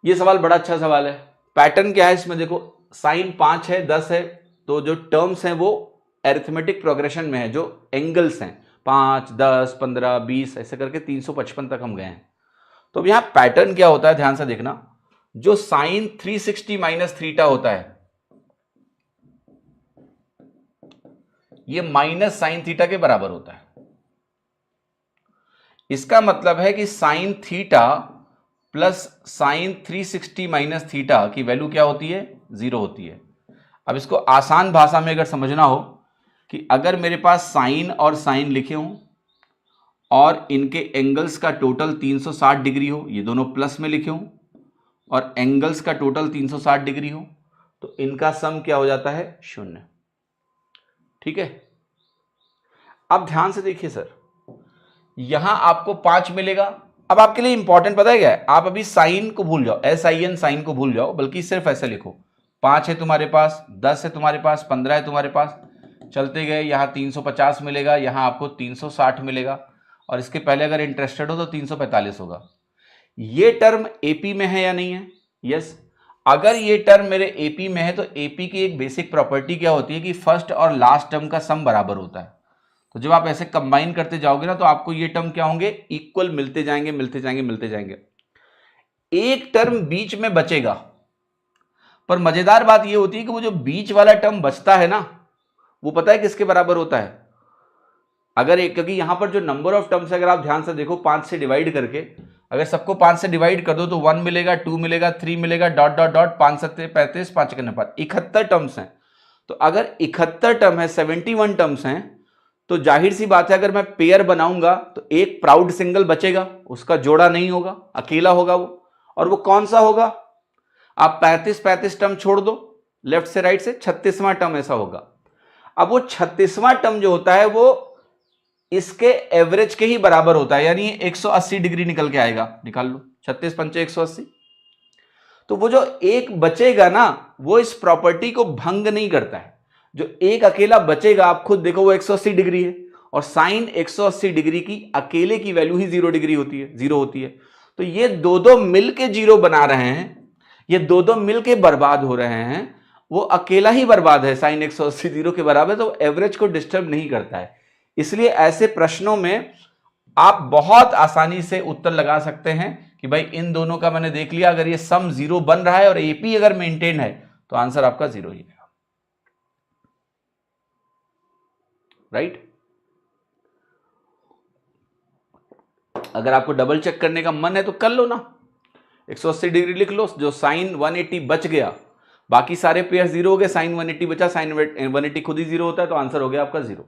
ये सवाल बड़ा अच्छा सवाल है। पैटर्न क्या है इसमें देखो, साइन 5 है 10 है, तो जो टर्म्स हैं वो एरिथमेटिक प्रोग्रेशन में है, जो एंगल्स हैं 5 10 15 20 ऐसे करके 355 तक हम गए हैं। तो अब यहां पैटर्न क्या होता है ध्यान से देखना, जो साइन 360 माइनस थीटा होता है ये माइनस साइन थीटा के बराबर होता है। इसका मतलब है कि sine theta plus sign 360 minus theta की वैल्यू क्या होती है, 0 होती है। अब इसको आसान भाषा में अगर समझना हो कि अगर मेरे पास साइन और साइन लिखे हों और इनके एंगल्स का टोटल 360 डिग्री हो, ये दोनों प्लस में लिखे हों और एंगल्स का टोटल 360 डिग्री हो, तो इनका सम क्या हो जाता है, 0। ठीक है। अब ध्यान से देखिए सर, यहां आपको 5 मिलेगा। अब आपके लिए इंपॉर्टेंट पता है क्या है, आप अभी साइन को भूल जाओ, SIN साइन को भूल जाओ, बल्कि सिर्फ ऐसे लिखो 5 है तुम्हारे पास, 10 है तुम्हारे पास, 15 है तुम्हारे पास, चलते गए यहां 350 मिलेगा, यहां आपको 360 मिलेगा, और इसके पहले अगर इंटरेस्टेड हो तो 345 होगा। ये टर्म AP में है या नहीं है, यस। अगर ये टर्म मेरे AP में है तो AP की एक बेसिक प्रॉपर्टी क्या होती है कि फर्स्ट और लास्ट टर्म का सम बराबर होता है। तो जब आप ऐसे कंबाइन करते जाओगे ना तो आपको ये टर्म क्या होंगे, इक्वल मिलते जाएंगे मिलते जाएंगे मिलते जाएंगे। एक टर्म बीच में बचेगा, पर मजेदार बात ये होती है कि वो जो बीच वाला टर्म बचता है ना, वो पता है किसके बराबर होता है, अगर एक, क्योंकि यहां पर जो नंबर ऑफ टर्म्स है अगर आप ध्यान से देखो 5 से डिवाइड करके, अगर सबको 5 से डिवाइड कर दो तो 1 मिलेगा, 2 मिलेगा, 3 मिलेगा, डॉट डॉट डॉट, 5 7 35, 5 के 5, 71 टर्म्स हैं। तो अगर 71 टर्म है, 71 टर्म्स हैं, तो जाहिर सी बात है अगर मैं पेयर बनाऊंगा तो एक प्राउड सिंगल बचेगा, उसका जोड़ा नहीं होगा, अकेला होगा वो। और वो कौन सा होगा, आप 35 टर्म छोड़ दो लेफ्ट से राइट से, 36वां टर्म ऐसा होगा। अब वो 36वां टर्म जो होता है वो इसके एवरेज के ही बराबर होता है, यानी 180 डिग्री निकल के आएगा, निकाल लो 36 पंचे 180। तो वो जो एक बचेगा ना वो इस प्रॉपर्टी को भंग नहीं करता है, जो एक अकेला बचेगा आप खुद देखो वो 180 डिग्री है, और साइन 180 डिग्री की अकेले की वैल्यू ही 0 डिग्री होती है, 0 होती है। तो ये दो दो मिलके 0 बना रहे हैं, ये दो दो मिलके बर्बाद हो रहे हैं, वो अकेला ही बर्बाद है, साइन 180 0 के बराबर, तो एवरेज को डिस्टर्ब नहीं करता है। इसलिए ऐसे प्रश्नों में आप बहुत आसानी से उत्तर लगा सकते हैं कि भाई इन दोनों का मैंने देख लिया, अगर ये सम 0 बन रहा है और AP अगर मेंटेन है तो आंसर आपका 0 ही है, राइट। अगर आपको डबल चेक करने का मन है तो कर लो ना, 180 डिग्री लिख लो, जो साइन 180 बच गया, बाकी सारे पेयर 0 हो गए, साइन 180 बचा, साइन 180 खुद ही 0 होता है, तो आंसर हो गया आपका 0।